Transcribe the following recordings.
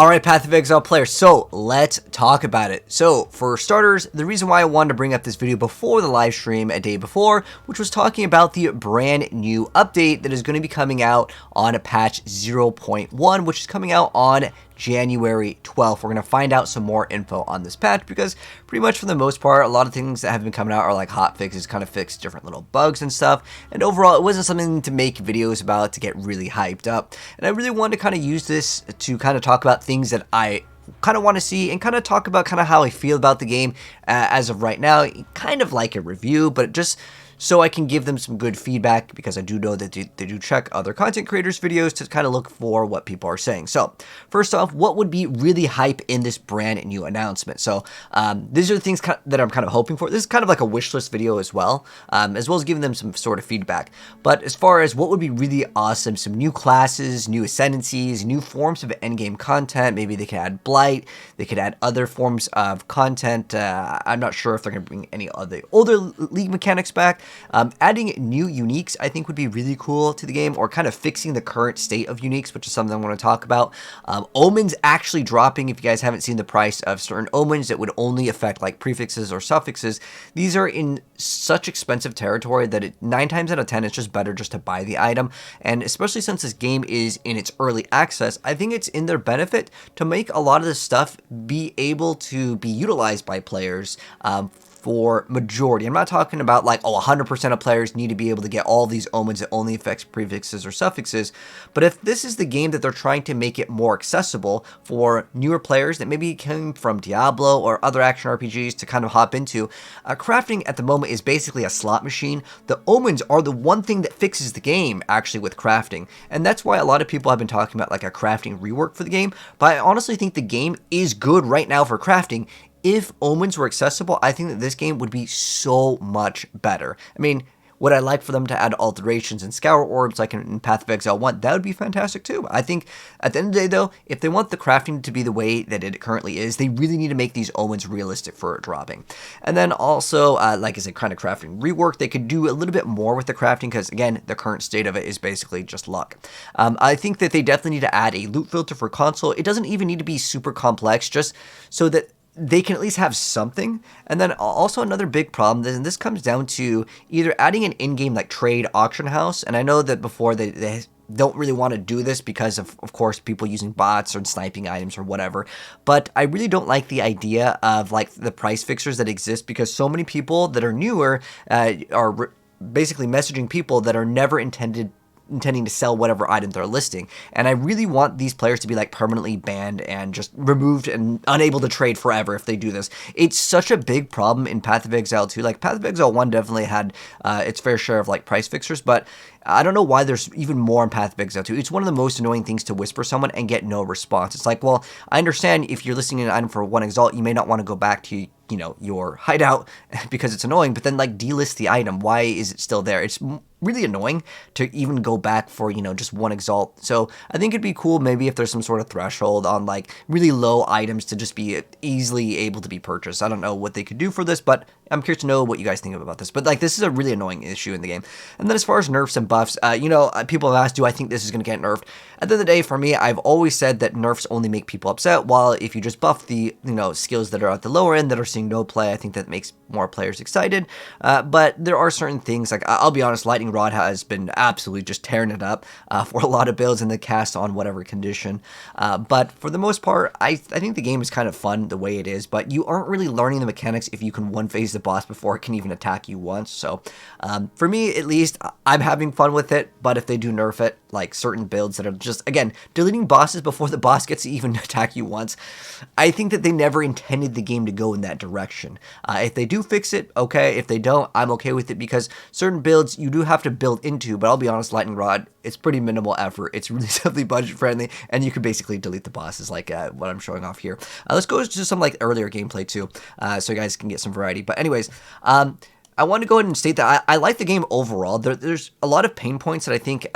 Alright, Path of Exile players, so let's talk about it. So, for starters, the reason why I wanted to bring up this video before the live stream a day before, which was talking about the brand new update that is going to be coming out on patch 0.1, which is coming out on January 12th. We're going to find out some more info on this patch because pretty much for the most part, a lot of things that have been coming out are like hot fixes, kind of fix different little bugs and stuff. And overall, it wasn't something to make videos about to get really hyped up. And I really wanted to kind of use this to kind of talk about things that I kind of want to see and kind of talk about kind of how I feel about the game as of right now. Kind of like a review, but just so I can give them some good feedback because I do know that they do check other content creators' videos to kind of look for what people are saying. So first off, what would be really hype in this brand new announcement? So these are the things that I'm kind of hoping for. This is kind of like a wish list video as well as giving them some sort of feedback. But as far as what would be really awesome, some new classes, new ascendancies, new forms of endgame content. Maybe they could add blight. They could add other forms of content. I'm not sure if they're going to bring any other older league mechanics back. Adding new uniques, I think, would be really cool to the game, or kind of fixing the current state of uniques, which is something I want to talk about. Omens actually dropping, if you guys haven't seen the price of certain omens that would only affect like prefixes or suffixes. These are in such expensive territory that 9 times out of 10, it's just better just to buy the item. And especially since this game is in its early access, I think it's in their benefit to make a lot of this stuff be able to be utilized by players for majority. I'm not talking about like, 100% of players need to be able to get all these omens that only affects prefixes or suffixes. But if this is the game that they're trying to make it more accessible for newer players that maybe came from Diablo or other action RPGs to kind of hop into, crafting at the moment is basically a slot machine. The omens are the one thing that fixes the game actually with crafting. And that's why a lot of people have been talking about like a crafting rework for the game. But I honestly think the game is good right now for crafting. If omens were accessible, I think that this game would be so much better. I mean, would I like for them to add alterations and scour orbs like in Path of Exile 1? That would be fantastic too. I think at the end of the day though, if they want the crafting to be the way that it currently is, they really need to make these omens realistic for dropping. And then also, like I said, kind of crafting rework, they could do a little bit more with the crafting because again, the current state of it is basically just luck. I think that they definitely need to add a loot filter for console. It doesn't even need to be super complex, just so that they can at least have something. And then also another big problem, and this comes down to either adding an in-game like trade auction house. And I know that before they don't really want to do this because of course, people using bots or sniping items or whatever. But I really don't like the idea of like the price fixers that exist because so many people that are newer are basically messaging people that are never intending to sell whatever item they're listing. And I really want these players to be like permanently banned and just removed and unable to trade forever if they do this. It's such a big problem in Path of Exile 2. Like Path of Exile 1 definitely had its fair share of like price fixers, but I don't know why there's even more in Path of Exile 2. It's one of the most annoying things to whisper someone and get no response. It's like, well, I understand if you're listing an item for 1 Exalt, you may not want to go back to your hideout because it's annoying, but then like delist the item. Why is it still there? It's really annoying to even go back for, just 1 Exalt. So I think it'd be cool maybe if there's some sort of threshold on like really low items to just be easily able to be purchased. I don't know what they could do for this, but I'm curious to know what you guys think about this. But like, this is a really annoying issue in the game. And then as far as nerfs and buffs, people have asked, do I think this is going to get nerfed? At the end of the day, for me, I've always said that nerfs only make people upset, while if you just buff the, skills that are at the lower end that are seeing no play, I think that makes more players excited. But there are certain things, like I'll be honest, Lightning Rod has been absolutely just tearing it up for a lot of builds in the cast on whatever condition. But for the most part, I think the game is kind of fun the way it is, but you aren't really learning the mechanics if you can one-phase the boss before it can even attack you once. So for me, at least, I'm having fun with it, but if they do nerf it, like certain builds that are just, again, deleting bosses before the boss gets to even attack you once, I think that they never intended the game to go in that direction. If they do fix it, okay. If they don't, I'm okay with it because certain builds you do have to build into, but I'll be honest, Lightning Rod, it's pretty minimal effort. It's really simply budget friendly, and you can basically delete the bosses like what I'm showing off here. Let's go to some like earlier gameplay too, so you guys can get some variety. But anyways, I want to go ahead and state that I like the game overall. There's a lot of pain points that I think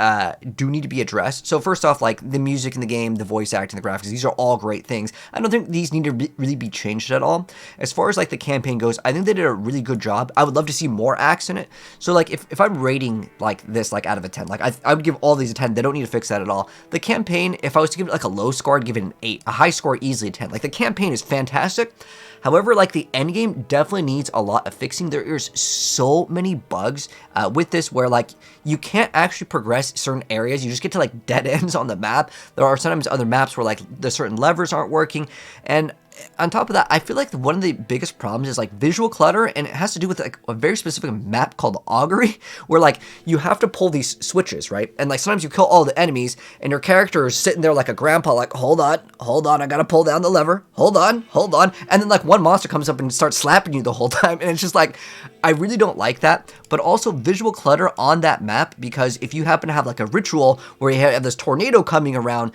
do need to be addressed. So first off, like the music in the game, the voice acting, the graphics, these are all great things. I don't think these need to really be changed at all. As far as like the campaign goes, I think they did a really good job. I would love to see more acts in it. So like if I'm rating like this like out of a 10, like I would give all these a 10. They don't need to fix that at all. The campaign, if I was to give it like a low score, I'd give it an 8. A high score, easily a 10. Like the campaign is fantastic. However, like the end game definitely needs a lot of fixing. There is so many bugs with this where like you can't actually progress certain areas. You just get to like dead ends on the map. There are sometimes other maps where like the certain levers aren't working. And on top of that, I feel like one of the biggest problems is like visual clutter, and it has to do with like a very specific map called Augury, where like you have to pull these switches, right? And like sometimes you kill all the enemies, and your character is sitting there like a grandpa, like hold on, I gotta pull down the lever, hold on, and then like one monster comes up and starts slapping you the whole time, and it's just like I really don't like that. But also visual clutter on that map, because if you happen to have like a ritual where you have this tornado coming around,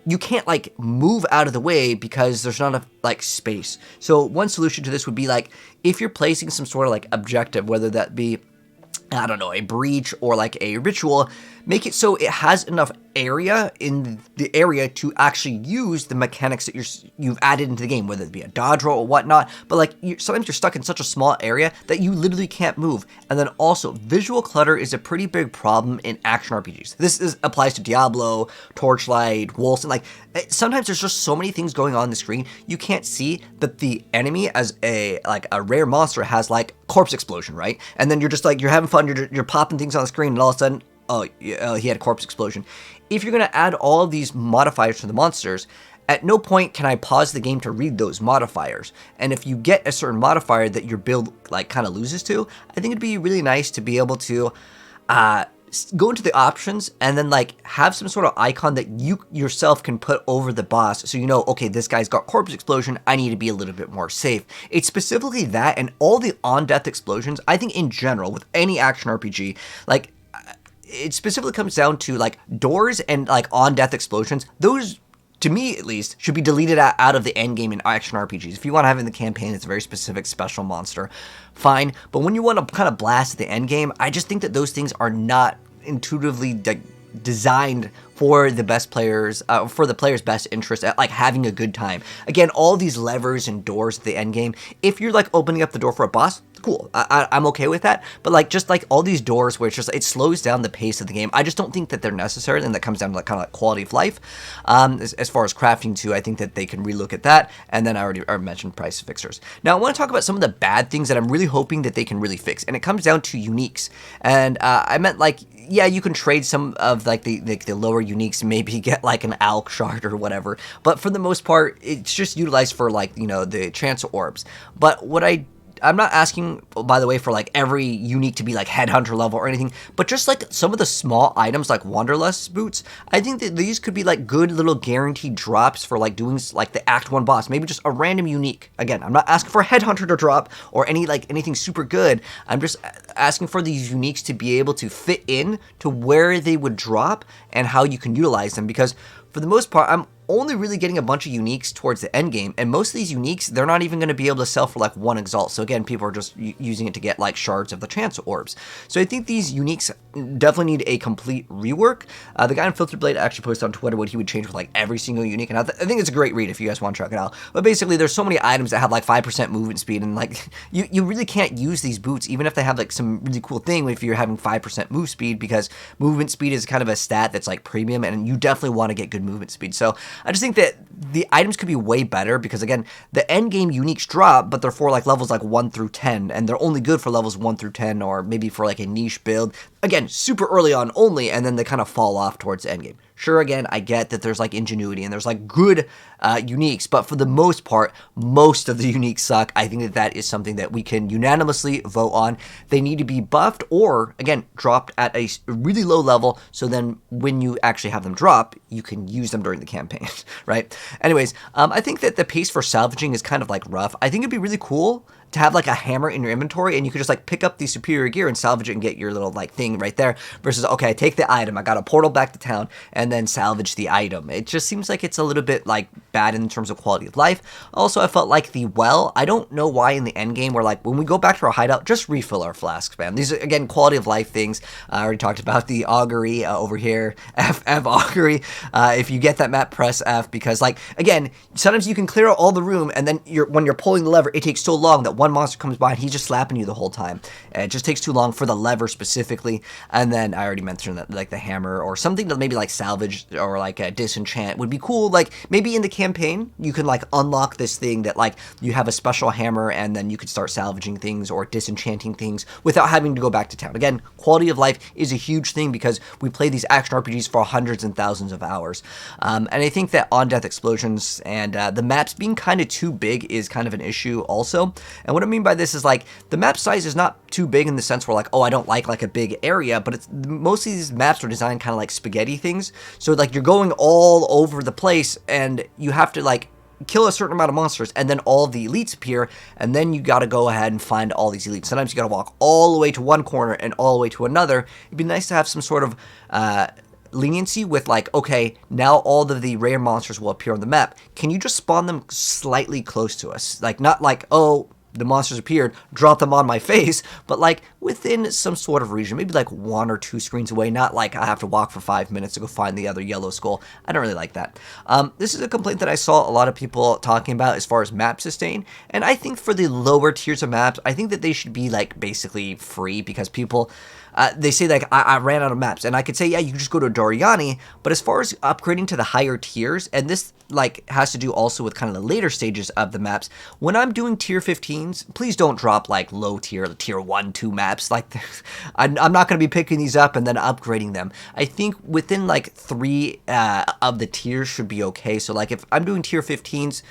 you can't like move out of the way because there's not enough like space. So one solution to this would be like if you're placing some sort of like objective, whether that be, I don't know, a breach or like a ritual, make it so it has enough area in the area to actually use the mechanics that you've added into the game, whether it be a dodge roll or whatnot. But like sometimes you're stuck in such a small area that you literally can't move. And then also visual clutter is a pretty big problem in action RPGs. This applies to Diablo, Torchlight, Wolves, and like sometimes there's just so many things going on the screen you can't see that the enemy as a rare monster has like corpse explosion, right? And then you're just like you're having fun, you're popping things on the screen, and all of a sudden, oh, he had a corpse explosion. If you're going to add all of these modifiers to the monsters, at no point can I pause the game to read those modifiers. And if you get a certain modifier that your build like kind of loses to, I think it'd be really nice to be able to go into the options and then like have some sort of icon that you yourself can put over the boss, so you know, okay, this guy's got corpse explosion, I need to be a little bit more safe. It's specifically that, and all the on-death explosions, I think in general with any action RPG, like it specifically comes down to like doors and like on-death explosions. Those, to me at least, should be deleted out of the end game in action RPGs. If you want to have it in the campaign, it's a very specific special monster, fine. But when you want to kind of blast the end game, I just think that those things are not intuitively designed for the best players, for the player's best interest at like having a good time. Again, all these levers and doors at the end game, if you're like opening up the door for a boss, cool, I'm okay with that. But like just like all these doors where it's just, it slows down the pace of the game, I just don't think that they're necessary. And that comes down to like kind of like quality of life. As far as crafting too, I think that they can relook at that. And then I already mentioned price fixers. Now I want to talk about some of the bad things that I'm really hoping that they can really fix, and it comes down to uniques. And I meant like, yeah, you can trade some of like the lower uniques, maybe get like an alk shard or whatever, but for the most part it's just utilized for like, you know, the chance orbs. But what I'm not asking, by the way, for like every unique to be like headhunter level or anything, but just like some of the small items like Wanderlust boots, I think that these could be like good little guaranteed drops for like doing like the Act 1 boss, maybe just a random unique. Again, I'm not asking for a headhunter to drop or anything super good. I'm just asking for these uniques to be able to fit in to where they would drop and how you can utilize them, because for the most part, I'm only really getting a bunch of uniques towards the end game, and most of these uniques, they're not even going to be able to sell for like 1 exalt. So again, people are just using it to get like shards of the chance orbs. So I think these uniques definitely need a complete rework. The guy on Filtered Blade actually posted on Twitter what he would change with like every single unique, and I think it's a great read if you guys want to check it out. But basically, there's so many items that have like 5% movement speed, and like you really can't use these boots even if they have like some really cool thing if you're having 5% move speed, because movement speed is kind of a stat that's like premium, and you definitely want to get good movement speed. So I just think that the items could be way better, because again, the end game uniques drop, but they're for like levels like 1 through 10, and they're only good for levels 1 through 10, or maybe for like a niche build. Again, super early on only, and then they kind of fall off towards the end game. Sure, again, I get that there's like ingenuity and there's like good uniques, but for the most part, most of the uniques suck. I think that that is something that we can unanimously vote on. They need to be buffed or, again, dropped at a really low level, so then when you actually have them drop, you can use them during the campaign, right? Anyways, I think that the pace for salvaging is kind of like rough. I think it'd be really cool to have like a hammer in your inventory and you could just like pick up the superior gear and salvage it and get your little like thing right there versus, okay, I take the item, I got a portal back to town and then salvage the item. It just seems like it's a little bit like bad in terms of quality of life. Also, I felt like the well, I don't know why in the end game where like when we go back to our hideout, just refill our flasks, man. These are, again, quality of life things. I already talked about the augury over here, F augury. If you get that map, press F because like, again, sometimes you can clear out all the room and then when you're pulling the lever, it takes so long that one monster comes by and he's just slapping you the whole time. It just takes too long for the lever specifically. And then I already mentioned that like the hammer or something to maybe like salvage or like a disenchant would be cool. Like maybe in the campaign you can like unlock this thing that like you have a special hammer and then you could start salvaging things or disenchanting things without having to go back to town. Again, quality of life is a huge thing because we play these action RPGs for hundreds and thousands of hours. And I think that on-death explosions and the maps being kind of too big is kind of an issue also. And what I mean by this is like the map size is not too big in the sense where like, oh, I don't like a big area, but it's most of these maps are designed kind of like spaghetti things. So like you're going all over the place and you have to like kill a certain amount of monsters and then all the elites appear and then you got to go ahead and find all these elites. Sometimes you got to walk all the way to one corner and all the way to another. It'd be nice to have some sort of leniency with like, okay, now all of the rare monsters will appear on the map. Can you just spawn them slightly close to us? Like not like, oh, the monsters appeared, drop them on my face, but like within some sort of region, maybe like 1 or 2 screens away, not like I have to walk for 5 minutes to go find the other yellow skull. I don't really like that. This is a complaint that I saw a lot of people talking about as far as map sustain, and I think for the lower tiers of maps, I think that they should be like basically free because people, they say like, I ran out of maps, and I could say, yeah, you can just go to Doriani, but as far as upgrading to the higher tiers, and this like has to do also with kind of the later stages of the maps, when I'm doing tier 15s, please don't drop like low tier 1, 2 maps. Like I'm not going to be picking these up and then upgrading them. I think within like 3 of the tiers should be okay. So like if I'm doing tier 15s,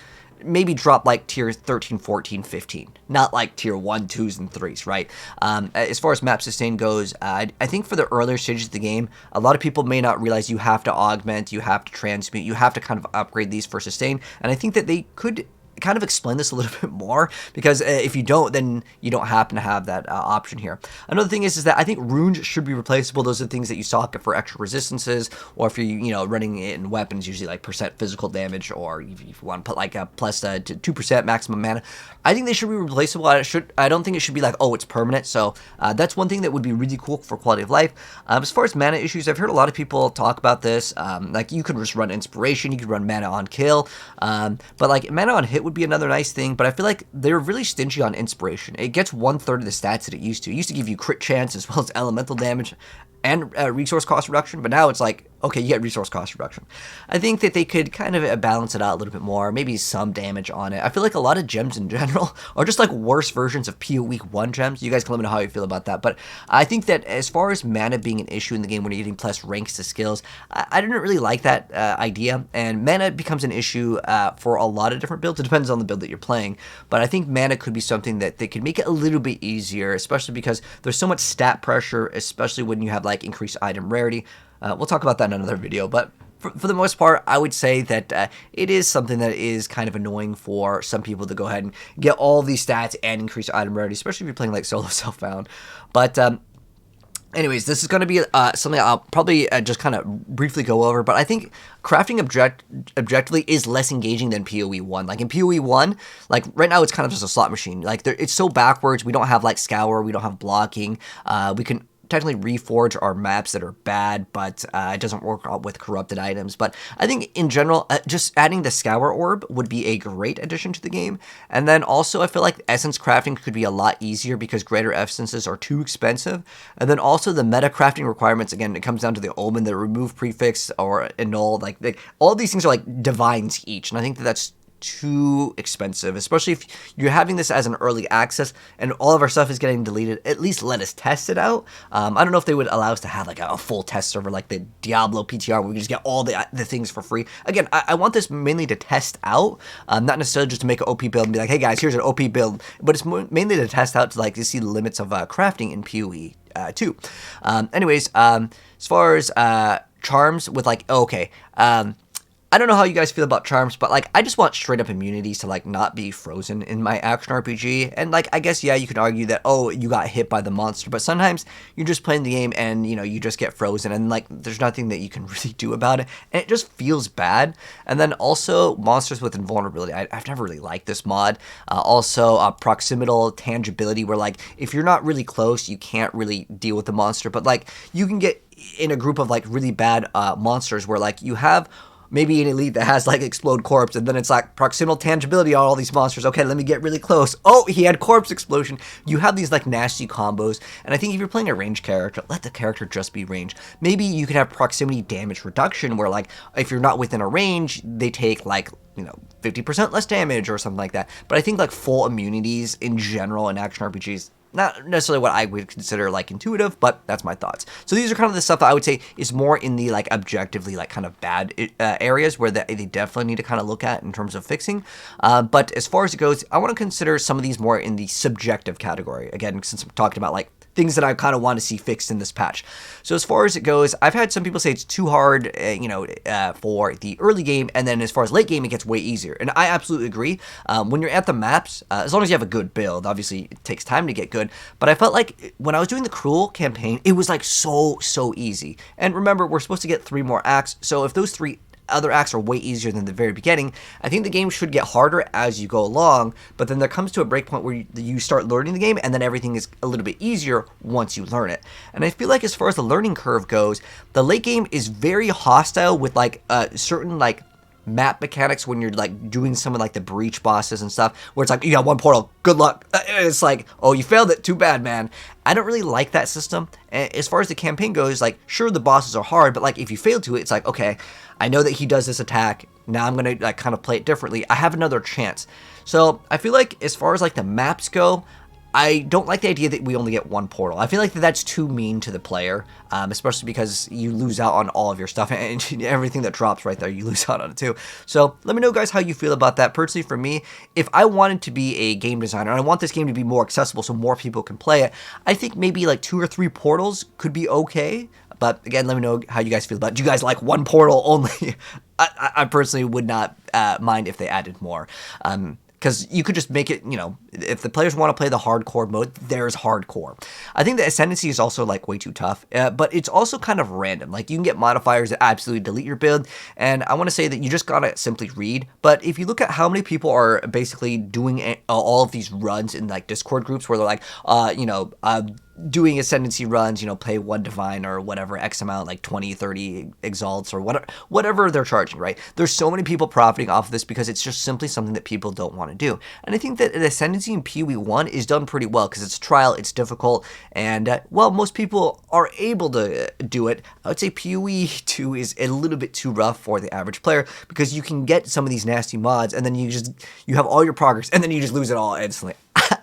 maybe drop like tier 13, 14, 15, not like tier 1, 2s, and 3s, right? As far as map sustain goes, I think for the earlier stages of the game, a lot of people may not realize you have to augment, you have to transmute, you have to kind of upgrade these for sustain, and I think that they could kind of explain this a little bit more because if you don't, then you don't happen to have that option here. Another thing is that I think runes should be replaceable. Those are the things that you stock for extra resistances, or if you're running it in weapons, usually like % physical damage, or if you want to put like a plus 2% maximum mana. I think they should be replaceable. I don't think it should be like, oh, it's permanent. So that's one thing that would be really cool for quality of life. As far as mana issues, I've heard a lot of people talk about this. Like you could just run inspiration, you could run mana on kill, but like mana on hit would be another nice thing, but I feel like they're really stingy on inspiration. It gets 1/3 of the stats that it used to. It used to give you crit chance as well as elemental damage and resource cost reduction, but now it's like, okay, you get resource cost reduction. I think that they could kind of balance it out a little bit more, maybe some damage on it. I feel like a lot of gems in general are just like worse versions of POE 1 gems. You guys can let me know how you feel about that, but I think that as far as mana being an issue in the game when you're getting plus ranks to skills, I didn't really like that idea, and mana becomes an issue for a lot of different builds. It depends on the build that you're playing, but I think mana could be something that they could make it a little bit easier, especially because there's so much stat pressure, especially when you have like increased item rarity. We'll talk about that in another video, but for the most part, I would say that it is something that is kind of annoying for some people to go ahead and get all these stats and increase item rarity, especially if you're playing like solo self-bound. But anyways, this is going to be something I'll probably just kind of briefly go over, but I think crafting objectively is less engaging than POE 1. Like in POE 1, like right now it's kind of just a slot machine. Like it's so backwards. We don't have like scour, we don't have blocking. We can technically reforge our maps that are bad, but it doesn't work out with corrupted items. But I think in general, just adding the scour orb would be a great addition to the game. And then also I feel like essence crafting could be a lot easier because greater essences are too expensive. And then also the meta crafting requirements, again, it comes down to the omen, the remove prefix or annul, like all these things are like divines each. And I think that that's too expensive, especially if you're having this as an early access and all of our stuff is getting deleted. At least let us test it out. I don't know if they would allow us to have like a full test server like the Diablo PTR where we just get all the things for free. Again, I want this mainly to test out, not necessarily just to make an OP build and be like, hey guys, here's an OP build, but it's mainly to test out to see the limits of crafting in PoE 2. Anyways, as far as charms with like, I don't know how you guys feel about charms, but like I just want straight up immunities to like not be frozen in my action RPG. And like I guess yeah, you could argue that oh you got hit by the monster, but sometimes you're just playing the game and you know you just get frozen and like there's nothing that you can really do about it, and it just feels bad. And then also monsters with invulnerability. I've never really liked this mod. Also proximal tangibility, where like if you're not really close, you can't really deal with the monster, but like you can get in a group of like really bad monsters where like you have maybe an elite that has like explode corpse, and then it's like proximal tangibility on all these monsters. Okay, let me get really close. Oh, he had corpse explosion. You have these like nasty combos, and I think if you're playing a ranged character, let the character just be ranged. Maybe you could have proximity damage reduction, where like if you're not within a range, they take like 50% less damage or something like that. But I think like full immunities in general in action RPGs, not necessarily what I would consider like intuitive, but that's my thoughts. So these are kind of the stuff that I would say is more in the like objectively like kind of bad areas where they definitely need to kind of look at in terms of fixing. But as far as it goes, I want to consider some of these more in the subjective category. Again, since I'm talking about like things that I kind of want to see fixed in this patch. So as far as it goes, I've had some people say it's too hard, for the early game, and then as far as late game, it gets way easier. And I absolutely agree. When you're at the maps, as long as you have a good build, obviously it takes time to get good, but I felt like when I was doing the Cruel campaign, it was like so easy. And remember, we're supposed to get 3 more acts, so if those 3 other acts are way easier than the very beginning, I think the game should get harder as you go along, but then there comes to a breakpoint where you start learning the game, and then everything is a little bit easier once you learn it. And I feel like as far as the learning curve goes, the late game is very hostile with like certain like map mechanics when you're like doing some of like the breach bosses and stuff, where it's like you got 1 portal, good luck. It's like, oh, you failed it, too bad, man. I don't really like that system. As far as the campaign goes, like sure the bosses are hard, but like if you fail to it, it's like, okay, I know that he does this attack, now I'm gonna like kind of play it differently, I have another chance. So I feel like as far as like the maps go, I don't like the idea that we only get 1 portal. I feel like that's too mean to the player, especially because you lose out on all of your stuff, and everything that drops right there, you lose out on it too. So let me know, guys, how you feel about that. Personally, for me, if I wanted to be a game designer, and I want this game to be more accessible so more people can play it, I think maybe like 2 or 3 portals could be okay. But again, let me know how you guys feel about it. Do you guys like 1 portal only? I personally would not mind if they added more. Because you could just make it, if the players want to play the hardcore mode, there's hardcore. I think the Ascendancy is also like way too tough, but it's also kind of random. Like you can get modifiers that absolutely delete your build, and I want to say that you just gotta simply read. But if you look at how many people are basically doing all of these runs in like Discord groups where they're like, doing Ascendancy runs, play 1 Divine or whatever, X amount, like 20, 30 Exalts or whatever they're charging, right? There's so many people profiting off of this because it's just simply something that people don't want to do. And I think that the Ascendancy in POE 1 is done pretty well because it's a trial, it's difficult, and most people are able to do it. I would say POE 2 is a little bit too rough for the average player because you can get some of these nasty mods and then you have all your progress and then you just lose it all instantly.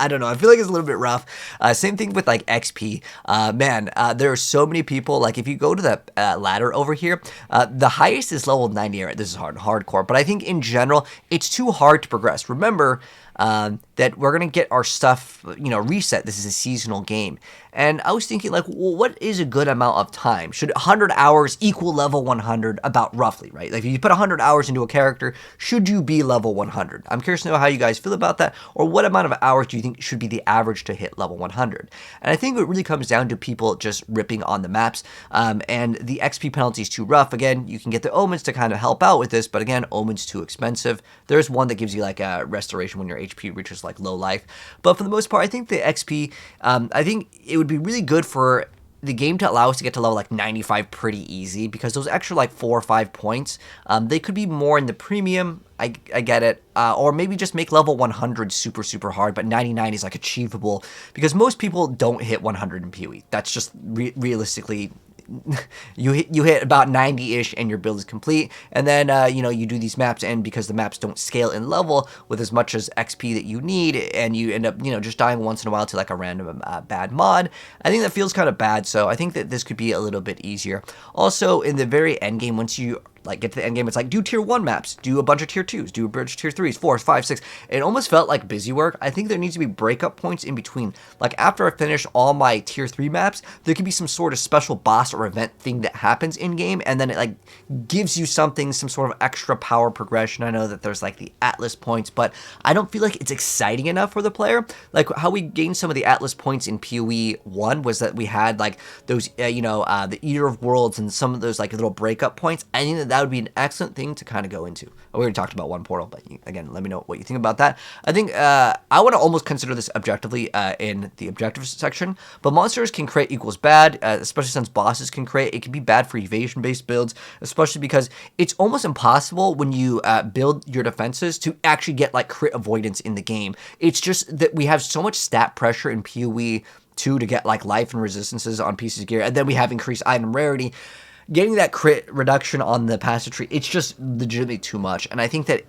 I don't know. I feel like it's a little bit rough. Same thing with like XP. There are so many people. Like if you go to the ladder over here, the highest is level 98. This is hardcore. But I think in general, it's too hard to progress. Remember that we're going to get our stuff, reset. This is a seasonal game. And I was thinking like, well, what is a good amount of time? Should 100 hours equal level 100 about roughly, right? Like if you put 100 hours into a character, should you be level 100? I'm curious to know how you guys feel about that, or what amount of hours do you think should be the average to hit level 100? And I think it really comes down to people just ripping on the maps, and the XP penalty is too rough. Again, you can get the omens to kind of help out with this, but again, omens too expensive. There's one that gives you like a restoration when your HP reaches like low life, but for the most part, I think the XP, I think it would be really good for the game to allow us to get to level like 95 pretty easy, because those extra like 4 or 5 points, they could be more in the premium. I get it, or maybe just make level 100 super hard, but 99 is like achievable, because most people don't hit 100 in PoE. That's just realistically. You hit about 90-ish and your build is complete, and then you do these maps, and because the maps don't scale in level with as much as XP that you need, and you end up just dying once in a while to like a random bad mod, I think that feels kind of bad. So I think that this could be a little bit easier. Also, in the very end game, once you like get to the end game, it's like do tier 1 maps, do a bunch of tier 2s, do a bunch of tier 3s, 4s, 5, 6. It almost felt like busy work. I think there needs to be breakup points in between. Like after I finish all my tier 3 maps, there could be some sort of special boss or event thing that happens in game, and then it like gives you something, some sort of extra power progression. I know that there's like the Atlas points, but I don't feel like it's exciting enough for the player. Like how we gained some of the Atlas points in POE 1 was that we had like those, the Eater of Worlds and some of those like little breakup points. I think that would be an excellent thing to kind of go into. We already talked about one portal, but again, let me know what you think about that. I think I want to almost consider this objectively in the objectives section, but monsters can crit equals bad, especially since bosses can crit. It can be bad for evasion-based builds, especially because it's almost impossible when you build your defenses to actually get like crit avoidance in the game. It's just that we have so much stat pressure in PoE 2 to get like life and resistances on pieces of gear, and then we have increased item rarity. Getting that crit reduction on the passive tree, it's just legitimately too much, and I think that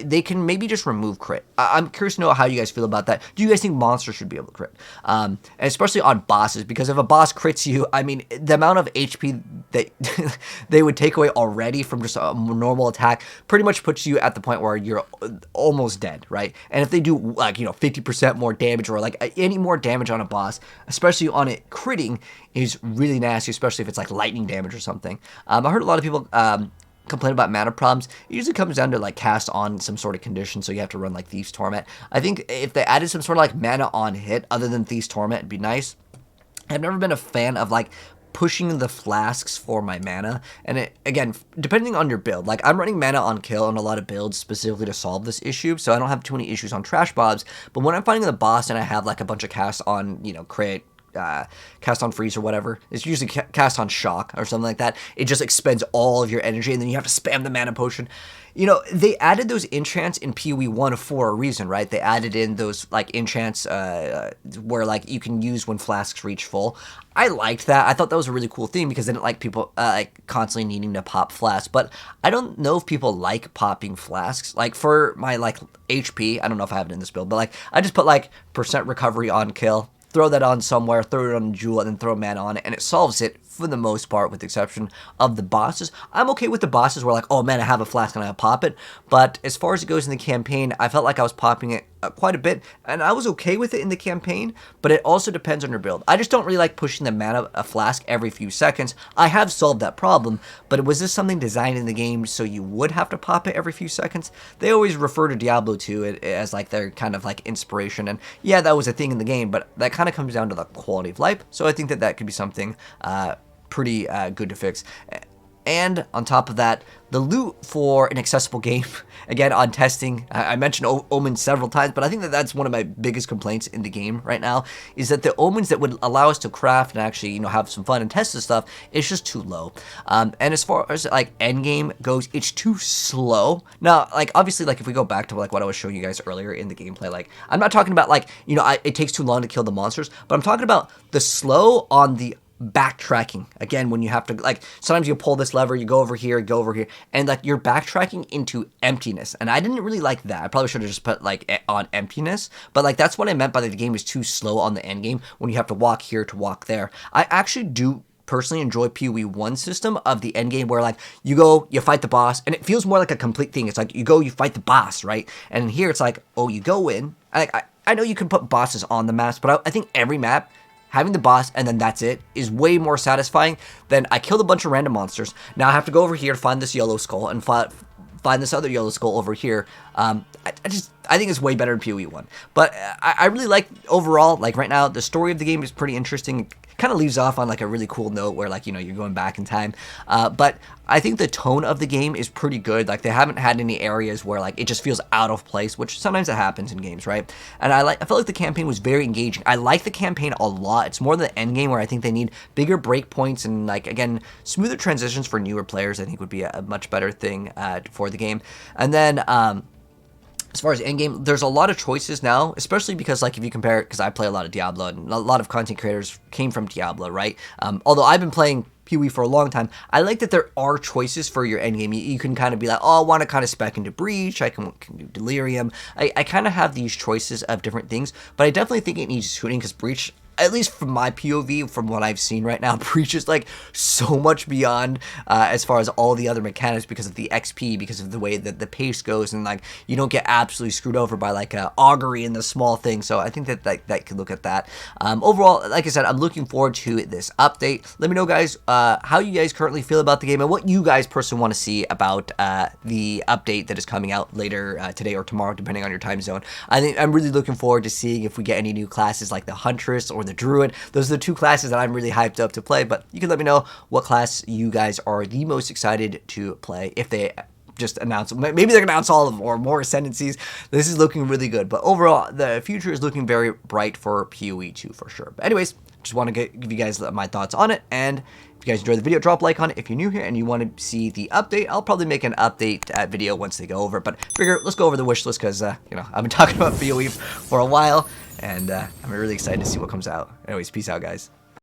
they can maybe just remove crit. I'm curious to know how you guys feel about that. Do you guys think monsters should be able to crit? And especially on bosses, because if a boss crits you, I mean, the amount of HP that they would take away already from just a normal attack pretty much puts you at the point where you're almost dead, right? And if they do like, 50% more damage or like any more damage on a boss, especially on it critting, is really nasty, especially if it's like lightning damage or something. I heard a lot of people complain about mana problems. It usually comes down to like cast on some sort of condition, so you have to run like Thief's Torment. I think if they added some sort of like mana on hit other than Thief's Torment, it'd be nice. I've never been a fan of like pushing the flasks for my mana, and again, depending on your build, like I'm running mana on kill on a lot of builds specifically to solve this issue, so I don't have too many issues on trash mobs. But when I'm fighting the boss and I have like a bunch of casts on, crit, cast on freeze or whatever, it's usually cast on shock or something like that, it just expends all of your energy, and then you have to spam the mana potion. They added those enchants in PoE 1 for a reason, right? They added in those like enchants where like you can use when flasks reach full. I liked that. I thought that was a really cool thing because I didn't like people like constantly needing to pop flasks. But I don't know if people like popping flasks. Like for my like HP, I don't know if I have it in this build, but like I just put like % recovery on kill, throw that on somewhere, throw it on a jewel, and then throw mana on it, and it solves it for the most part, with the exception of the bosses. I'm okay with the bosses where like, oh man, I have a flask and I pop it, but as far as it goes in the campaign, I felt like I was popping it quite a bit, and I was okay with it in the campaign, but it also depends on your build. I just don't really like pushing the mana a flask every few seconds. I have solved that problem, but was this something designed in the game so you would have to pop it every few seconds? They always refer to Diablo 2 as like their kind of like inspiration, and yeah, that was a thing in the game, but that kind of comes down to the quality of life, so I think that could be something pretty good to fix. And on top of that, the loot for an accessible game, again, on testing, I mentioned omens several times, but I think that's one of my biggest complaints in the game right now, is that the omens that would allow us to craft and actually, have some fun and test this stuff, is just too low. And as far as like endgame goes, it's too slow. Now, like obviously, like if we go back to like what I was showing you guys earlier in the gameplay, like I'm not talking about like, it takes too long to kill the monsters, but I'm talking about the slow on the backtracking. Again, when you have to, like, sometimes you pull this lever, you go over here, and like you're backtracking into emptiness, and I didn't really like that. I probably should have just put like on emptiness, but like that's what I meant by the game is too slow on the end game when you have to walk here to walk there. I actually do personally enjoy PoE 1 system of the end game where like you go, you fight the boss, and it feels more like a complete thing. It's like you go, you fight the boss, right? And here it's like, oh, you go in. I know you can put bosses on the maps, but I think every map having the boss and then that's it is way more satisfying than I killed a bunch of random monsters. Now I have to go over here to find this yellow skull and find this other yellow skull over here. I think it's way better in PoE 1. But I really like overall, like right now, the story of the game is pretty interesting. Kind of leaves off on like a really cool note where like, you're going back in time. But I think the tone of the game is pretty good. Like they haven't had any areas where like it just feels out of place, which sometimes it happens in games, right? And I felt like the campaign was very engaging. I like the campaign a lot. It's more the end game where I think they need bigger breakpoints and like, again, smoother transitions for newer players, I think would be a much better thing for the game. And then, as far as endgame, there's a lot of choices now, especially because like if you compare it, because I play a lot of Diablo and a lot of content creators came from Diablo, right? Although I've been playing PoE for a long time, I like that there are choices for your endgame. You can kind of be like, oh, I want to kind of spec into Breach, I can do Delirium. I kind of have these choices of different things, but I definitely think it needs tuning because Breach, at least from my POV, from what I've seen right now, Breach is like so much beyond as far as all the other mechanics because of the XP, because of the way that the pace goes, and like you don't get absolutely screwed over by like augury and the small thing. So I think that could look at that. Overall, like I said, I'm looking forward to this update. Let me know, guys, how you guys currently feel about the game and what you guys personally want to see about the update that is coming out later today or tomorrow, depending on your time zone. I think I'm really looking forward to seeing if we get any new classes like the Huntress or the Druid. Those are the two classes that I'm really hyped up to play, but you can let me know what class you guys are the most excited to play if they just announce. Maybe they're gonna announce all of them or more ascendancies. This is looking really good, but overall the future is looking very bright for PoE 2 for sure. But anyways, just want to give you guys my thoughts on it, and if you guys enjoyed the video, drop a like on it. If you're new here and you want to see the update, I'll probably make an update video once they go over, but figure let's go over the wish list because you know, I've been talking about PoE for a while, and I'm really excited to see what comes out. Anyways, peace out, guys.